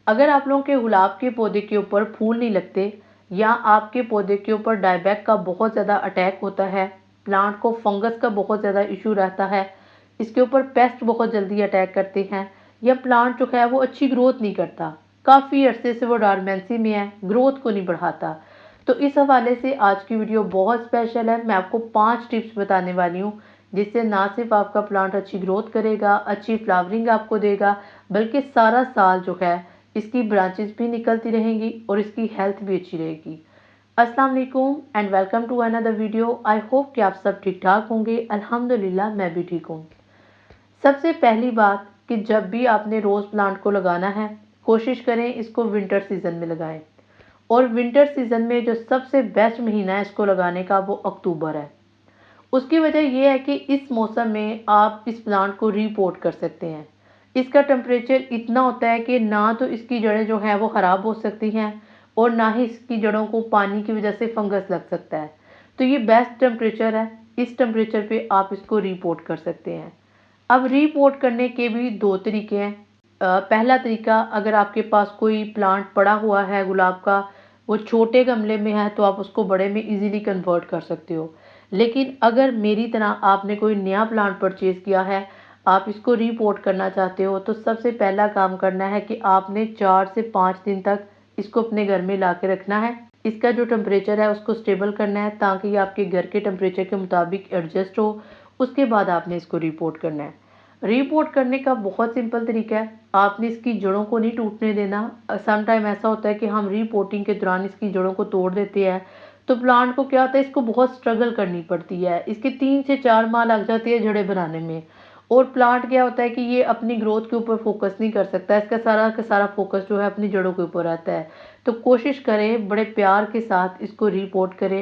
अगर आप लोगों के गुलाब के पौधे के ऊपर फूल नहीं लगते या आपके पौधे के ऊपर डायबैक का बहुत ज़्यादा अटैक होता है, प्लांट को फंगस का बहुत ज़्यादा इशू रहता है, इसके ऊपर पेस्ट बहुत जल्दी अटैक करते हैं, या प्लांट जो है वो अच्छी ग्रोथ नहीं करता, काफ़ी अरसे से वो डॉर्मेंसी में है, ग्रोथ को नहीं बढ़ाता, तो इस हवाले से आज की वीडियो बहुत स्पेशल है। मैं आपको 5 टिप्स बताने वाली हूँ जिससे ना सिर्फ आपका प्लांट अच्छी ग्रोथ करेगा, अच्छी फ्लावरिंग आपको देगा, बल्कि सारा साल जो है इसकी ब्रांचेस भी निकलती रहेंगी और इसकी हेल्थ भी अच्छी रहेगी। अस्सलाम वालेकुम and welcome to another video. I hope कि आप सब ठीक ठाक होंगे। अल्हम्दुलिल्लाह मैं भी ठीक हूँ। सबसे पहली बात कि जब भी आपने रोज़ प्लांट को लगाना है, कोशिश करें इसको विंटर सीज़न में लगाएं। और विंटर सीज़न में जो सबसे बेस्ट महीना है इसको लगाने का वो अक्टूबर है। उसकी वजह ये है कि इस मौसम में आप इस प्लांट को रीपोर्ट कर सकते हैं। इसका टेम्परेचर इतना होता है कि ना तो इसकी जड़ें जो हैं वो ख़राब हो सकती हैं और ना ही इसकी जड़ों को पानी की वजह से फंगस लग सकता है। तो ये बेस्ट टेम्परेचर है, इस टेम्परेचर पे आप इसको रीपोर्ट कर सकते हैं। अब रीपोर्ट करने के भी दो तरीके हैं। पहला तरीका, अगर आपके पास कोई प्लांट पड़ा हुआ है गुलाब का, वो छोटे गमले में है तो आप उसको बड़े में इजीली कन्वर्ट कर सकते हो। लेकिन अगर मेरी तरह आपने कोई नया प्लांट परचेज़ किया है, आप इसको रीपोर्ट करना चाहते हो, तो सबसे पहला काम करना है कि आपने 4 से 5 दिन तक इसको अपने घर में ला के रखना है। इसका जो टेम्परेचर है उसको स्टेबल करना है ताकि ये आपके घर के टेम्परेचर के मुताबिक एडजस्ट हो। उसके बाद आपने इसको रिपोर्ट करना है। रिपोर्ट करने का बहुत सिंपल तरीका है, आपने इसकी जड़ों को नहीं टूटने देना। सम टाइम ऐसा होता है कि हम रिपोर्टिंग के दौरान इसकी जड़ों को तोड़ देते हैं, तो प्लांट को क्या होता है, इसको बहुत स्ट्रगल करनी पड़ती है, इसके 3 से 4 माह लग जाती है जड़ें बनाने में। और प्लांट क्या होता है कि ये अपनी ग्रोथ के ऊपर फोकस नहीं कर सकता, इसका सारा का सारा फोकस जो है अपनी जड़ों के ऊपर रहता है। तो कोशिश करें बड़े प्यार के साथ इसको रिपोर्ट करें।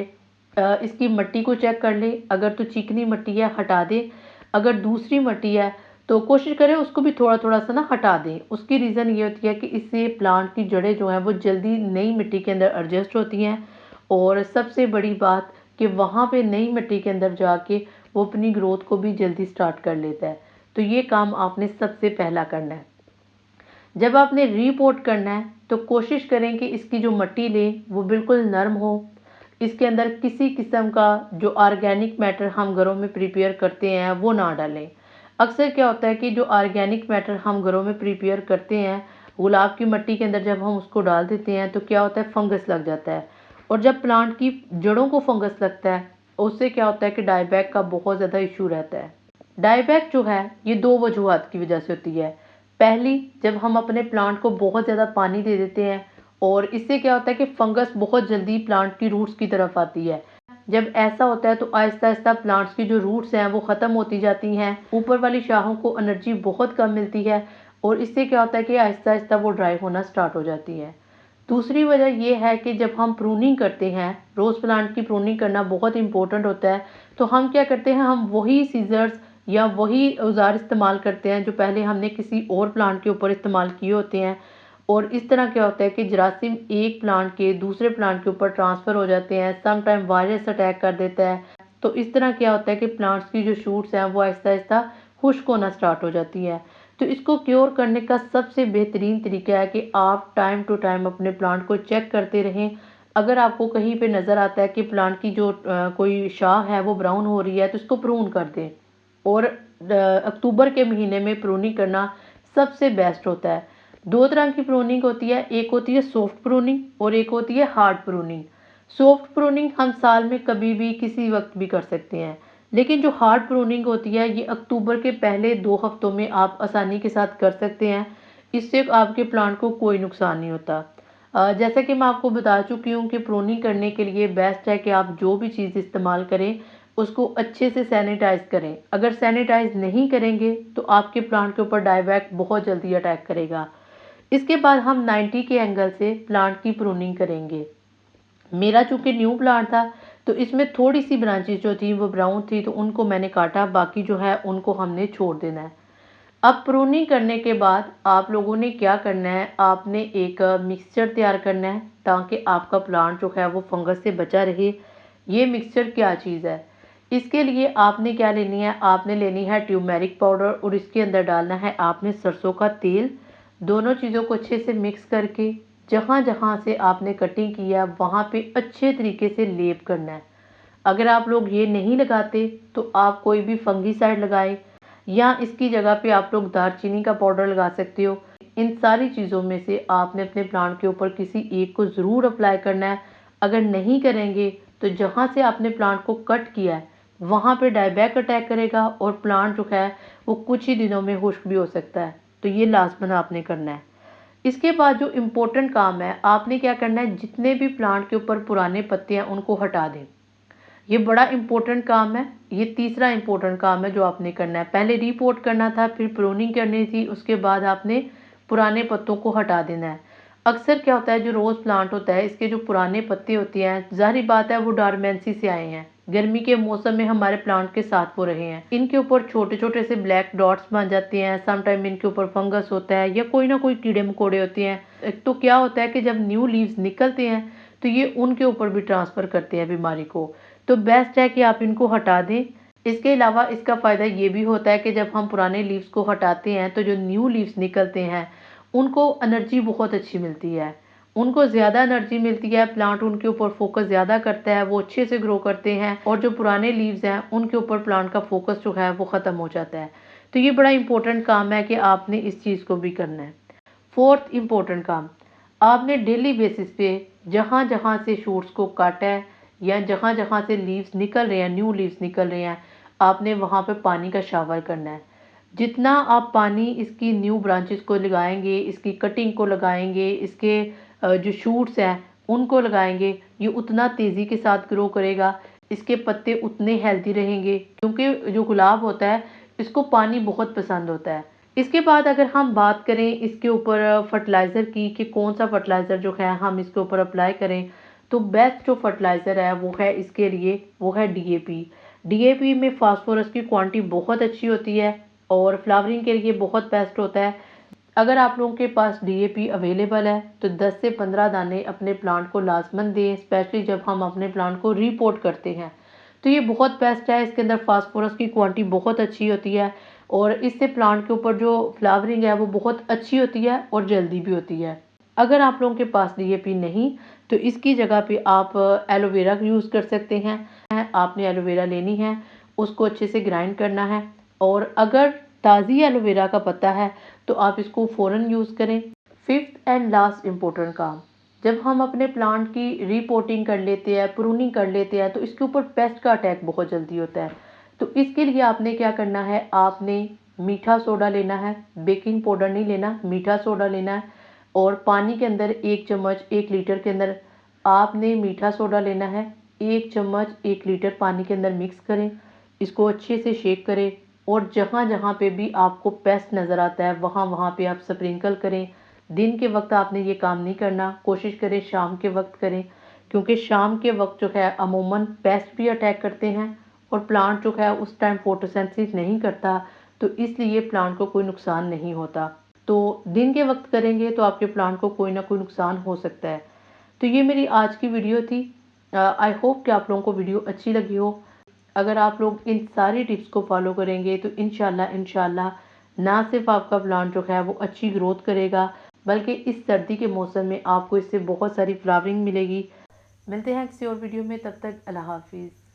इसकी मिट्टी को चेक कर लें, अगर तो चिकनी मिट्टी है हटा दें, अगर दूसरी मिट्टी है तो कोशिश करें उसको भी थोड़ा थोड़ा सा ना हटा दें। उसकी रीज़न ये होती है कि इससे प्लांट की जड़ें जो हैं वो जल्दी नई मिट्टी के अंदर एडजस्ट होती हैं, और सबसे बड़ी बात कि वहाँ पे नई मिट्टी के अंदर जाके वो अपनी ग्रोथ को भी जल्दी स्टार्ट कर लेता है। तो ये काम आपने सबसे पहला करना है। जब आपने रीपोर्ट करना है तो कोशिश करें कि इसकी जो मिट्टी लें वो बिल्कुल नरम हो, इसके अंदर किसी किस्म का जो ऑर्गेनिक मैटर हम घरों में प्रिपेयर करते हैं वो ना डालें। अक्सर क्या होता है कि जो ऑर्गेनिक मैटर हम घरों में प्रिपेयर करते हैं, गुलाब की मिट्टी के अंदर जब हम उसको डाल देते हैं तो क्या होता है, फंगस लग जाता है। और जब प्लांट की जड़ों को फंगस लगता है उससे क्या होता है कि डायबैक का बहुत ज़्यादा इशू रहता है। डायबैक जो है ये दो वजूहत की वजह से होती है। पहली, जब हम अपने प्लांट को बहुत ज़्यादा पानी दे देते हैं, और इससे क्या होता है कि फंगस बहुत जल्दी प्लांट की रूट्स की तरफ आती है। जब ऐसा होता है तो आहिस्ता आहिस्ता प्लांट्स की जो रूट्स हैं वो ख़त्म होती जाती हैं, ऊपर वाली शाखों को एनर्जी बहुत कम मिलती है, और इससे क्या होता है कि आहिस्ता आहिस्ता वो ड्राई होना स्टार्ट हो जाती है। दूसरी वजह ये है कि जब हम प्रूनिंग करते हैं, रोज़ प्लांट की प्रूनिंग करना बहुत इंपॉर्टेंट होता है, तो हम क्या करते हैं, हम वही सीजर्स या वही औजार इस्तेमाल करते हैं जो पहले हमने किसी और प्लांट के ऊपर इस्तेमाल किए होते हैं, और इस तरह क्या होता है कि जरासीम एक प्लांट के दूसरे प्लांट के ऊपर ट्रांसफ़र हो जाते हैं, सम टाइम वायरस अटैक कर देता है। तो इस तरह क्या होता है कि प्लांट्स की जो शूट्स हैं वो आहिस्ता आहिस्ता खुश्क होना स्टार्ट हो जाती है। तो इसको क्योर करने का सबसे बेहतरीन तरीका है कि आप टाइम टू टाइम अपने प्लांट को चेक करते रहें। अगर आपको कहीं पे नज़र आता है कि प्लांट की जो कोई शाख है वो ब्राउन हो रही है तो इसको प्रून कर दें। और अक्टूबर के महीने में प्रूनिंग करना सबसे बेस्ट होता है। दो तरह की प्रूनिंग होती है, एक होती है सॉफ्ट प्रूनिंग और एक होती है हार्ड प्रूनिंग। सॉफ्ट प्रूनिंग हम साल में कभी भी किसी वक्त भी कर सकते हैं, लेकिन जो हार्ड प्रूनिंग होती है ये अक्टूबर के पहले 2 हफ्तों में आप आसानी के साथ कर सकते हैं। इससे आपके प्लांट को कोई नुकसान नहीं होता। जैसा कि मैं आपको बता चुकी हूँ कि प्रूनिंग करने के लिए बेस्ट है कि आप जो भी चीज़ इस्तेमाल करें उसको अच्छे से सैनिटाइज करें। अगर सैनिटाइज नहीं करेंगे तो आपके प्लांट के ऊपर डायबैक बहुत जल्दी अटैक करेगा। इसके बाद हम 90 के एंगल से प्लांट की प्रूनिंग करेंगे। मेरा चूंकि न्यू प्लांट था तो इसमें थोड़ी सी ब्रांचेस जो थी वो ब्राउन थी, तो उनको मैंने काटा, बाकी जो है उनको हमने छोड़ देना है। अब प्रूनिंग करने के बाद आप लोगों ने क्या करना है, आपने एक मिक्सचर तैयार करना है ताकि आपका प्लांट जो है वो फंगस से बचा रहे। ये मिक्सचर क्या चीज़ है, इसके लिए आपने क्या लेनी है, आपने लेनी है ट्यूमेरिक पाउडर, और इसके अंदर डालना है आपने सरसों का तेल, दोनों चीज़ों को अच्छे से मिक्स करके जहाँ जहाँ से आपने कटिंग किया वहाँ पे अच्छे तरीके से लेप करना है। अगर आप लोग ये नहीं लगाते तो आप कोई भी फंगीसाइड लगाएं या इसकी जगह पे आप लोग दालचीनी का पाउडर लगा सकते हो। इन सारी चीज़ों में से आपने अपने प्लांट के ऊपर किसी एक को ज़रूर अप्लाई करना है। अगर नहीं करेंगे तो जहाँ से आपने प्लांट को कट किया है वहाँ पे डायबैक अटैक करेगा और प्लांट जो है वो कुछ ही दिनों में खुश्क भी हो सकता है। तो ये लाजमन आपने करना है। इसके बाद जो इम्पोर्टेंट काम है, आपने क्या करना है, जितने भी प्लांट के ऊपर पुराने पत्ते हैं उनको हटा दें। ये बड़ा इम्पोर्टेंट काम है। ये तीसरा इम्पोर्टेंट काम है जो आपने करना है। पहले रिपोर्ट करना था, फिर प्रूनिंग करनी थी, उसके बाद आपने पुराने पत्तों को हटा देना है। अक्सर क्या होता है, जो रोज़ प्लांट होता है इसके जो पुराने पत्ते होते हैं, ज़ाहिर बात है वो डॉर्मेंसी से आए हैं, गर्मी के मौसम में हमारे प्लांट के साथ हो रहे हैं। इनके ऊपर छोटे छोटे से ब्लैक डॉट्स बन जाते हैं, समटाइम इनके ऊपर फंगस होता है या कोई ना कोई कीड़े मकोड़े होते हैं। एक तो क्या होता है कि जब न्यू लीव्स निकलते हैं तो ये उनके ऊपर भी ट्रांसफ़र करते हैं बीमारी को। तो बेस्ट है कि आप इनको हटा दें। इसके अलावा इसका फ़ायदा ये भी होता है कि जब हम पुराने लीव्स को हटाते हैं तो जो न्यू लीव्स निकलते हैं उनको एनर्जी बहुत अच्छी मिलती है, उनको ज़्यादा एनर्जी मिलती है, प्लांट उनके ऊपर फोकस ज़्यादा करता है, वो अच्छे से ग्रो करते हैं। और जो पुराने लीव्स हैं उनके ऊपर प्लांट का फोकस जो है वो ख़त्म हो जाता है। तो ये बड़ा इंपॉर्टेंट काम है कि आपने इस चीज़ को भी करना है। फोर्थ इम्पोर्टेंट काम, आपने डेली बेसिस पे जहाँ जहाँ से शूट्स को काटा है या जहाँ जहाँ से लीव्स निकल रहे हैं, न्यू लीव्स निकल रहे हैं, आपने वहाँ पे पानी का शावर करना है। जितना आप पानी इसकी न्यू ब्रांचेस को लगाएंगे, इसकी कटिंग को लगाएंगे, इसके जो शूट्स हैं उनको लगाएंगे, ये उतना तेज़ी के साथ ग्रो करेगा, इसके पत्ते उतने हेल्दी रहेंगे, क्योंकि जो गुलाब होता है इसको पानी बहुत पसंद होता है। इसके बाद अगर हम बात करें इसके ऊपर फर्टिलाइज़र की कि कौन सा फर्टिलाइज़र जो है हम इसके ऊपर अप्लाई करें, तो बेस्ट जो फर्टिलाइज़र है वो है इसके लिए, वो है डीएपी। डीएपी में फास्फोरस की क्वांटिटी बहुत अच्छी होती है और फ्लावरिंग के लिए बहुत बेस्ट होता है। अगर आप लोगों के पास डीएपी अवेलेबल है तो 10 से 15 दाने अपने प्लांट को लाजमन दें, स्पेशली जब हम अपने प्लांट को रिपोर्ट करते हैं तो ये बहुत बेस्ट है। इसके अंदर फास्फोरस की क्वांटिटी बहुत अच्छी होती है और इससे प्लांट के ऊपर जो फ्लावरिंग है वो बहुत अच्छी होती है और जल्दी भी होती है। अगर आप लोगों के पास डीएपी नहीं तो इसकी जगह पे आप एलोवेरा यूज़ कर सकते हैं। आपने एलोवेरा लेनी है, उसको अच्छे से ग्राइंड करना है और अगर ताज़ी एलोवेरा का पत्ता है तो आप इसको फ़ौरन यूज़ करें। फिफ्थ एंड लास्ट इम्पोर्टेंट काम, जब हम अपने प्लांट की रिपोर्टिंग कर लेते हैं, प्रूनिंग कर लेते हैं तो इसके ऊपर पेस्ट का अटैक बहुत जल्दी होता है। तो इसके लिए आपने क्या करना है, आपने मीठा सोडा लेना है, बेकिंग पाउडर नहीं लेना, मीठा सोडा लेना है और पानी के अंदर 1 चम्मच 1 लीटर के अंदर आपने मीठा सोडा लेना है। 1 चम्मच 1 लीटर पानी के अंदर मिक्स करें, इसको अच्छे से शेक करें और जहाँ जहाँ पे भी आपको पेस्ट नज़र आता है वहाँ वहाँ पे आप स्प्रिंकल करें। दिन के वक्त आपने ये काम नहीं करना, कोशिश करें शाम के वक्त करें, क्योंकि शाम के वक्त जो है अमूमन पेस्ट भी अटैक करते हैं और प्लांट जो है उस टाइम फोटोसिंथेसिस नहीं करता, तो इसलिए प्लांट को कोई नुकसान नहीं होता। तो दिन के वक्त करेंगे तो आपके प्लांट को कोई ना कोई नुकसान हो सकता है। तो ये मेरी आज की वीडियो थी। आई होप कि आप लोगों को वीडियो अच्छी लगी हो। अगर आप लोग इन सारी टिप्स को फॉलो करेंगे तो इंशाल्लाह ना सिर्फ आपका प्लांट जो है वो अच्छी ग्रोथ करेगा, बल्कि इस सर्दी के मौसम में आपको इससे बहुत सारी फ्लावरिंग मिलेगी। मिलते हैं किसी और वीडियो में, तब तक अल्लाह हाफिज़।